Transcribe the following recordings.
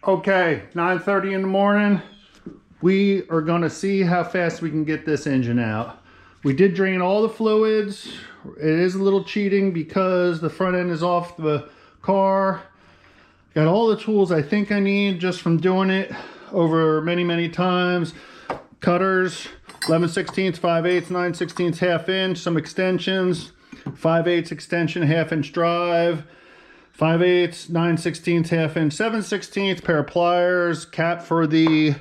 Okay, 9:30 in the morning. We are gonna see how fast we can get this engine out. We did drain all the fluids. It is a little cheating because the front end is off the car. Got all the tools I think I need just from doing it over many times. Cutters, 11/16, 5/8, 9/16, half inch, some extensions, 5/8 extension, half inch drive, 5/8, 9/16, half inch, 7/16, pair of pliers, cap for the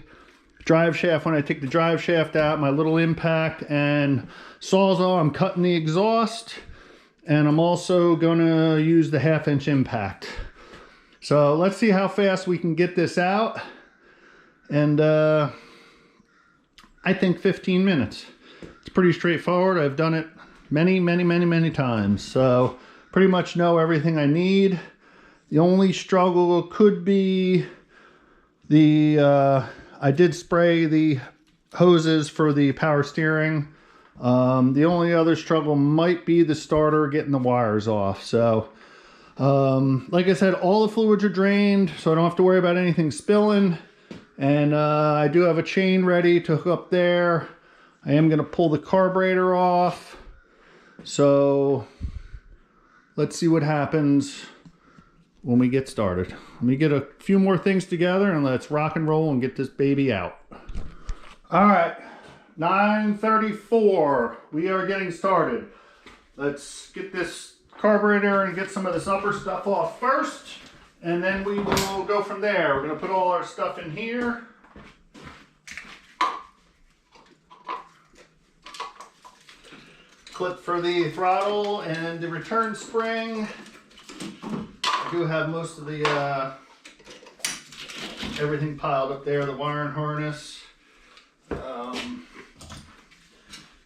drive shaft when I take the drive shaft out, my little impact, and Sawzall. I'm cutting the exhaust, and I'm also gonna use the half inch impact. So let's see how fast we can get this out. And I think 15 minutes. It's pretty straightforward. I've done it many times. So pretty much know everything I need. The only struggle could be the, I did spray the hoses for the power steering. The only other struggle might be the starter getting the wires off. So like I said, all the fluids are drained, so I don't have to worry about anything spilling. And I do have a chain ready to hook up there. I am going to pull the carburetor off. So let's see what happens when we get started. Let me get a few more things together and let's rock and roll and get this baby out. All right, 9:34. We are getting started. Let's get this carburetor and get some of this upper stuff off first, and then we will go from there. We're going to put all our stuff in here. Clip for the throttle and the return spring. I do have most of the everything piled up there, the wiring harness.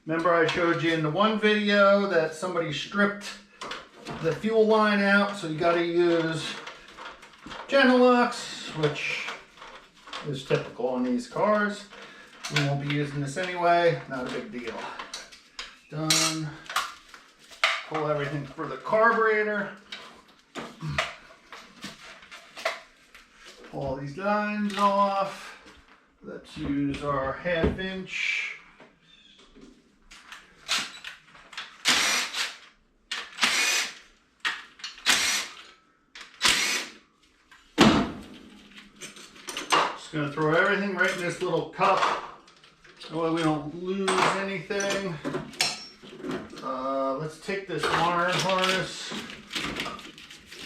Remember I showed you in the one video that somebody stripped the fuel line out, so you got to use Genelux, which is typical on these cars. We won't be using this anyway, not a big deal. Done. Pull everything for the carburetor. Pull all these lines off. Let's use our half inch. Just gonna throw everything right in this little cup. That way we don't lose anything. Let's take this wiring harness.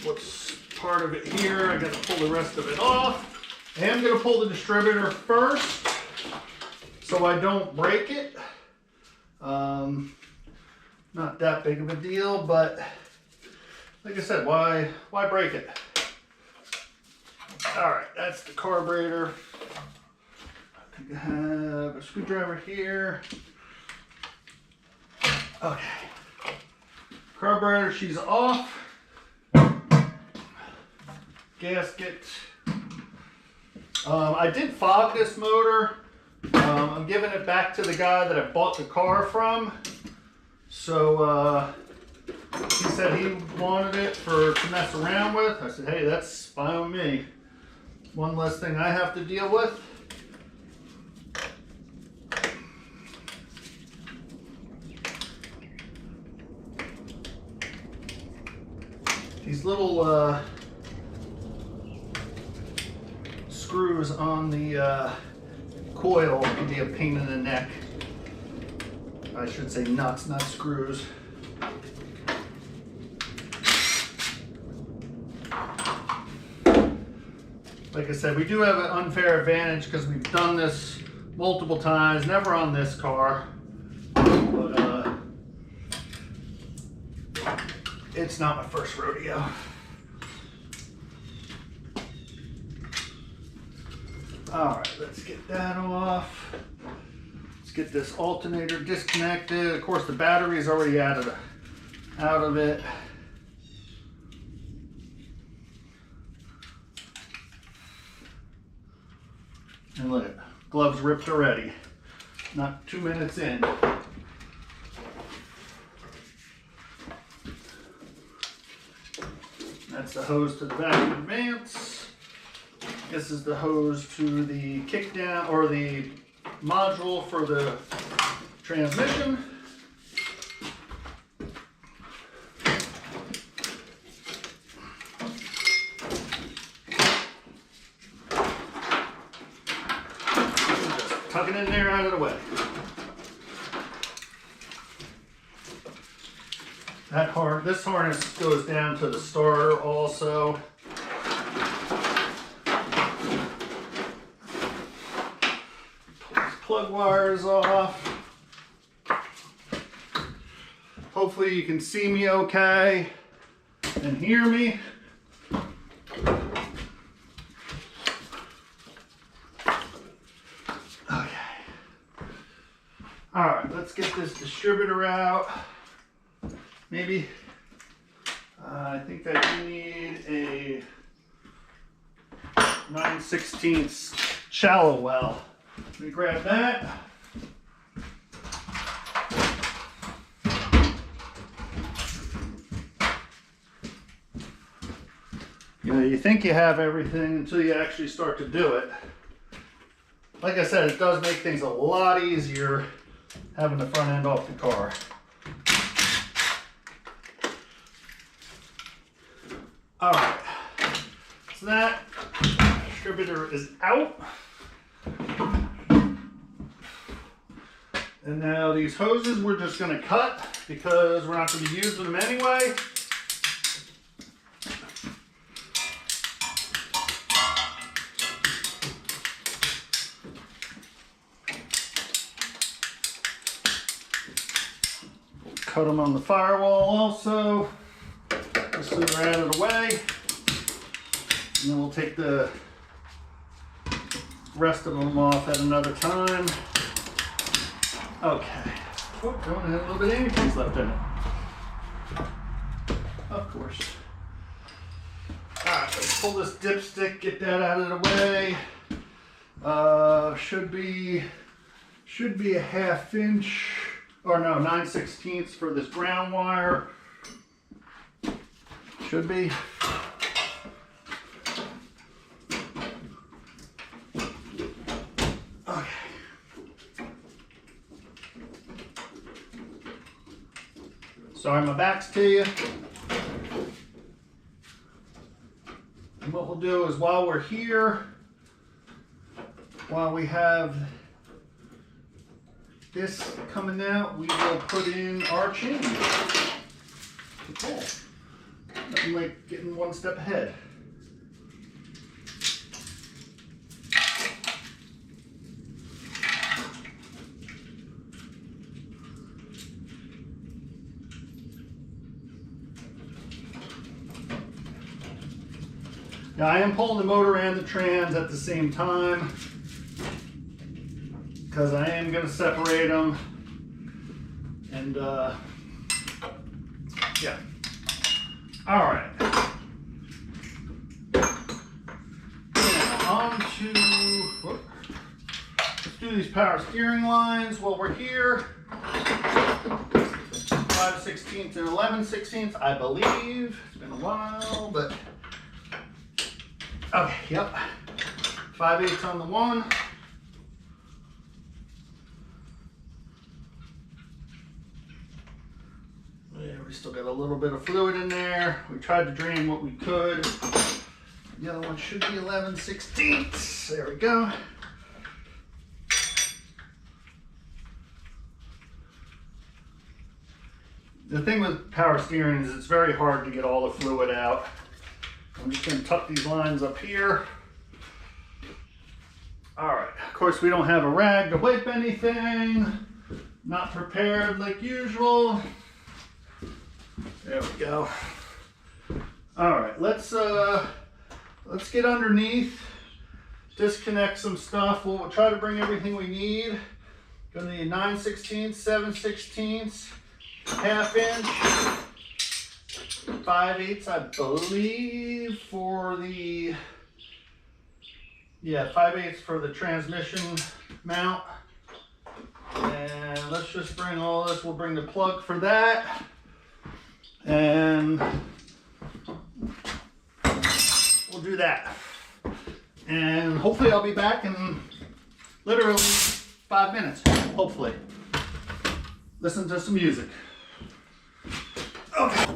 What's part of it here? I gotta pull the rest of it off. I am gonna pull the distributor first so I don't break it. Not that big of a deal, but like I said, why break it? All right, that's the carburetor. I think I have a screwdriver here. Okay. Carburetor, she's off. Gasket. I did fog this motor. I'm giving it back to the guy that I bought the car from. So he said he wanted it to mess around with. I said, hey, that's fine with me. One less thing I have to deal with. These little screws on the coil can be a pain in the neck. I should say nuts, not screws. Like I said, we do have an unfair advantage because we've done this multiple times, never on this car. But it's not my first rodeo. All right, let's get that off. Let's get this alternator disconnected. Of course, the battery is already out of it. And look, gloves ripped already. Not 2 minutes in. That's the hose to the vacuum advance. This is the hose to the kick down or the module for the transmission. Just tuck it in there out of the way. This harness goes down to the starter also. Pull these plug wires off. Hopefully you can see me okay and hear me. Okay. All right, let's get this distributor out. Maybe, I think that you need a 9/16 shallow well. Let me grab that. You know, you think you have everything until you actually start to do it. Like I said, it does make things a lot easier having the front end off the car. All right, so that distributor is out. And now these hoses we're just gonna cut because we're not gonna be using them anyway. Cut them on the firewall also. Just so they're out of the way. And then we'll take the rest of them off at another time. Okay. Oh, don't have a little bit of anything left in it. Of course. Alright, let's pull this dipstick, get that out of the way. Should be a 1/2 inch, or no, 9/16 for this ground wire. Should be. Okay. Sorry, my back's to you. And what we'll do is while we're here, while we have this coming out, we will put in our chain. Cool. Nothing like getting one step ahead. Now I am pulling the motor and the trans at the same time because I am going to separate them. And yeah. All right. Now on to, let's do these power steering lines while we're here. 5/16 and 11/16, I believe. It's been a while, but okay, yep. 5/8 on the one. Yeah, we still got a little bit of fluid in there. We tried to drain what we could. The other one should be 11/16. There we go. The thing with power steering is it's very hard to get all the fluid out. I'm just going to tuck these lines up here. All right, of course we don't have a rag to wipe anything. Not prepared like usual. There we go. All right, let's get underneath, disconnect some stuff. We'll try to bring everything we need. Gonna need 9/16, 7/16, 1/2 inch, 5/8, I believe, for the 5/8 for the transmission mount. And let's just bring all this. We'll bring the plug for that. And we'll do that. And hopefully I'll be back in literally 5 minutes, hopefully. Listen to some music. Okay.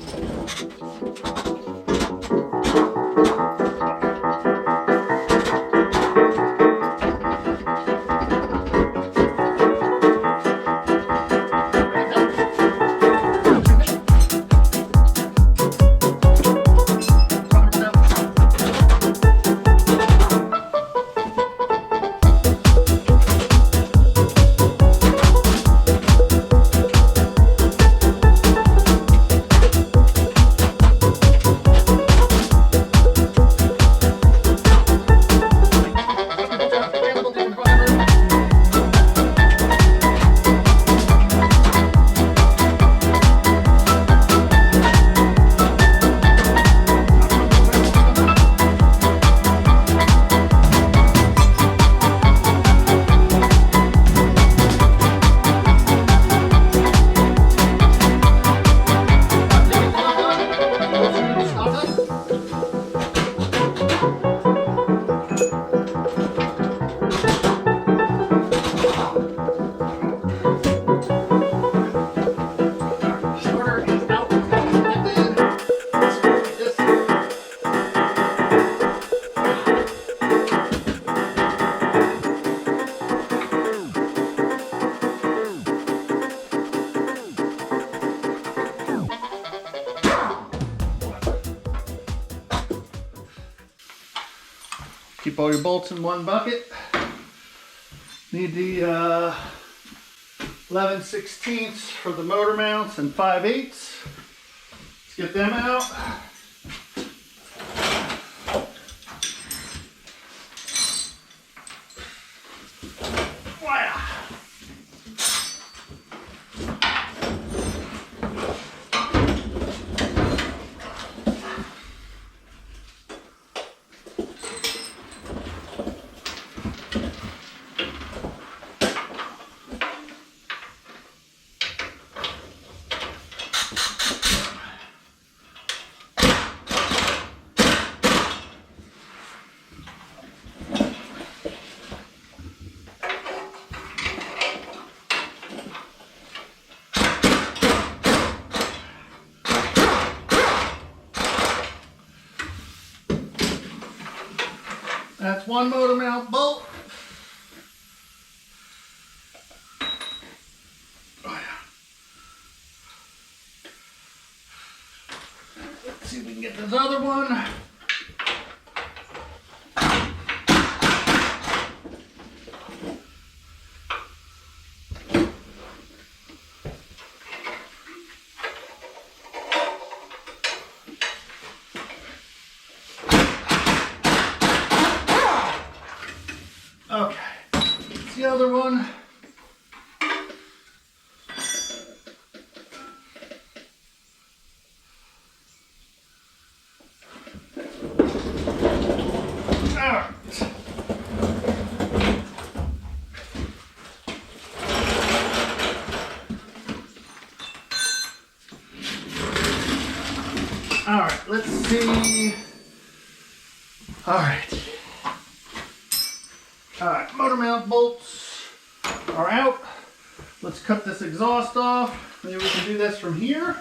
Keep all your bolts in one bucket. Need the 11/16 for the motor mounts and 5/8. Let's get them out. That's one motor mount bolt. Oh, yeah. Let's see if we can get this other one. Okay, that's the other one. All right, let's see. All right, motor mount bolts are out. Let's cut this exhaust off. Maybe we can do this from here.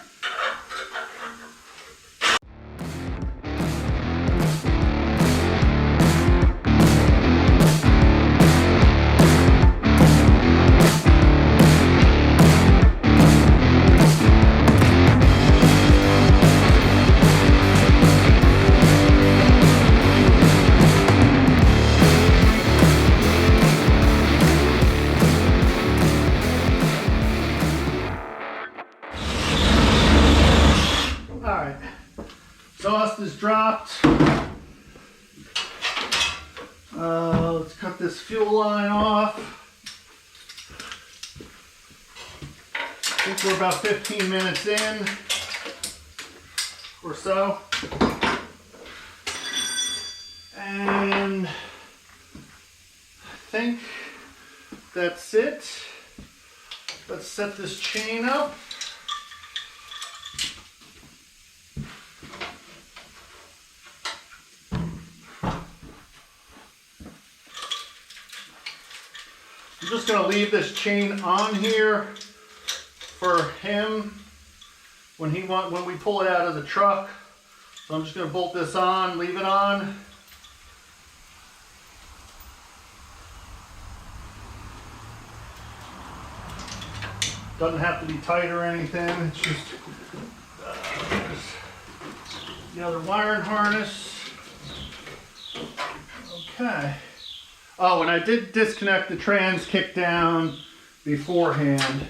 Exhaust is dropped. Let's cut this fuel line off. I think we're about 15 minutes in or so. And I think that's it. Let's set this chain up. I'm just going to leave this chain on here for him when we pull it out of the truck. So I'm just going to bolt this on, leave it on. Doesn't have to be tight or anything. It's just the other wiring harness. Okay. Oh, and I did disconnect the trans kick down beforehand.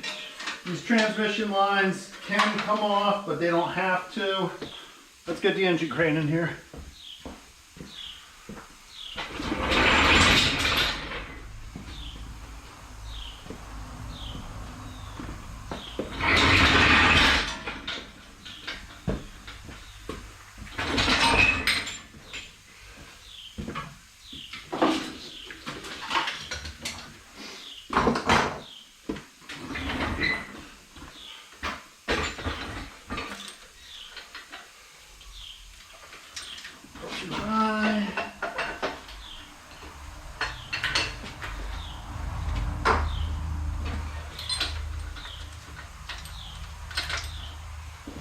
These transmission lines can come off, but they don't have to. Let's get the engine crane in here.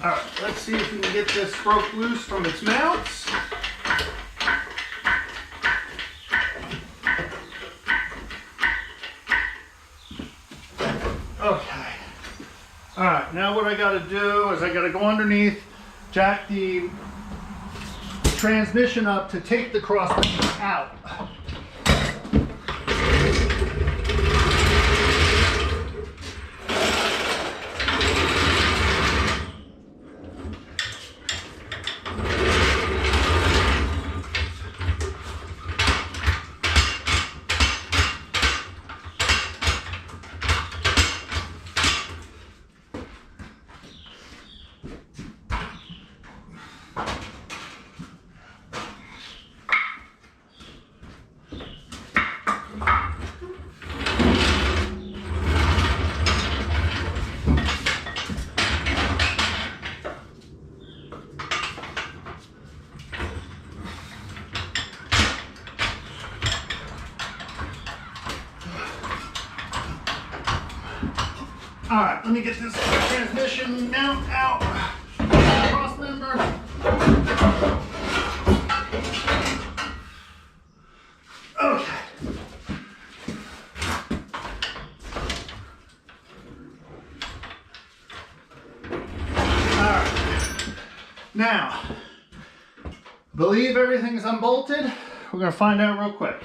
All right, let's see if we can get this broke loose from its mounts. Okay. All right, now what I got to do is I got to go underneath, jack the transmission up to take the cross member out. All right, let me get this transmission mount out. Cross member. Okay. All right. Now, believe everything's unbolted. We're gonna find out real quick.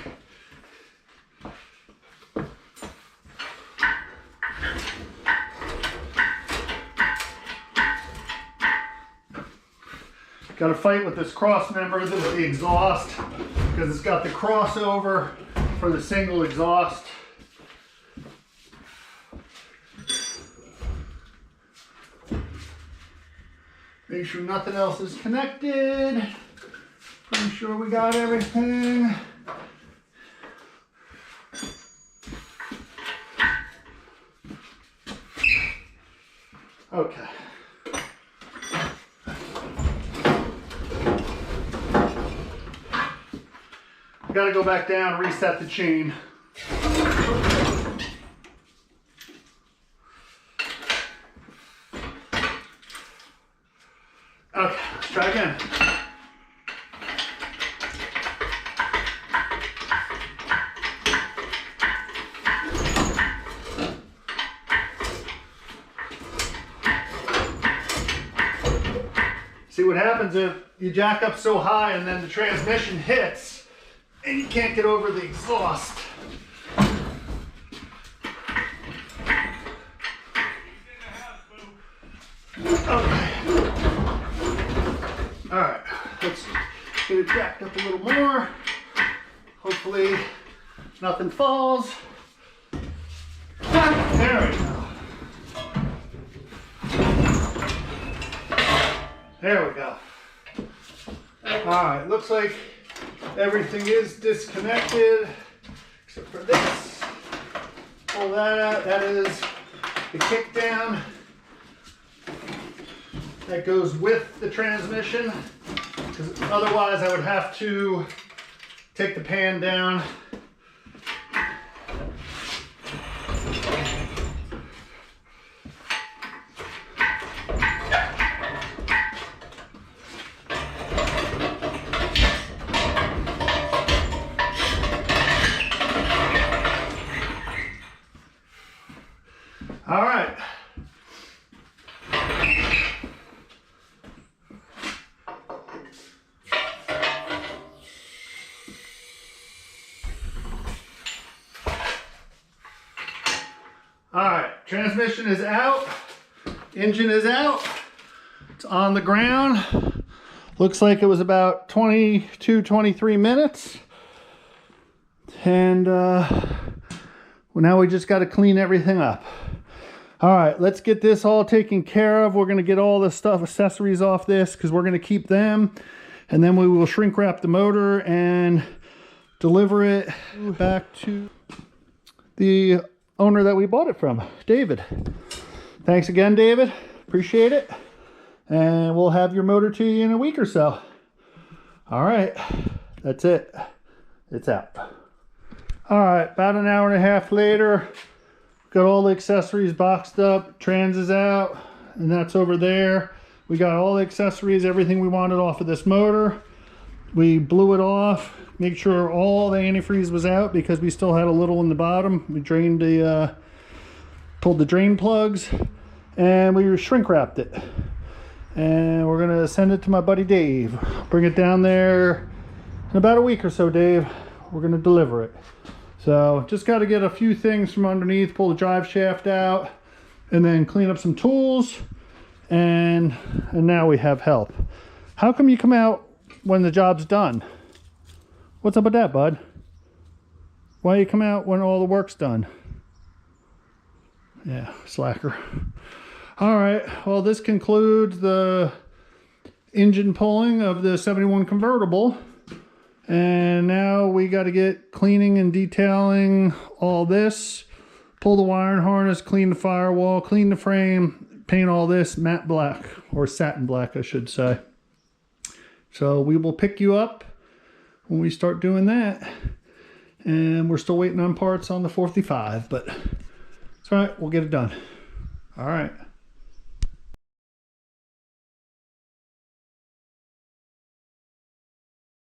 Got to fight with this cross member. This is the exhaust because it's got the crossover for the single exhaust. Make sure nothing else is connected. Pretty sure we got everything. Okay. Got to go back down, reset the chain. Okay, let's try again. See what happens if you jack up so high and then the transmission hits and you can't get over the exhaust. Okay. All right, let's get it jacked up a little more. Hopefully nothing falls. There we go. There we go. All right, looks like everything is disconnected except for this. Pull that out. That is the kick down. That goes with the transmission because otherwise I would have to take the pan down. All right, transmission is out, engine is out, it's on the ground. Looks like it was about 22, 23 minutes. And well, now we just got to clean everything up. All right, let's get this all taken care of. We're going to get all the stuff, accessories off this, because we're going to keep them. And then we will shrink wrap the motor and deliver it back to the owner that we bought it from, David. Thanks again, David. Appreciate it. And we'll have your motor to you in a week or so. All right, that's it. It's out. All right, about an hour and a half later, got all the accessories boxed up. Trans is out, and that's over there. We got all the accessories, everything we wanted off of this motor. We blew it off, make sure all the antifreeze was out because we still had a little in the bottom. We drained the, pulled the drain plugs, and we shrink wrapped it. And we're gonna send it to my buddy Dave. Bring it down there in about a week or so, Dave. We're gonna deliver it. So just got to get a few things from underneath, pull the drive shaft out, and then clean up some tools. And now we have help. How come you come out when the job's done? What's up with that, bud? Why you come out when all the work's done? Yeah, slacker. All right, well, this concludes the engine pulling of the 71 convertible. And now we got to get cleaning and detailing all this. Pull the wiring harness, clean the firewall, clean the frame, paint all this matte black, or satin black, I should say. So we will pick you up when we start doing that. And we're still waiting on parts on the 45, but it's all right, we'll get it done. All right.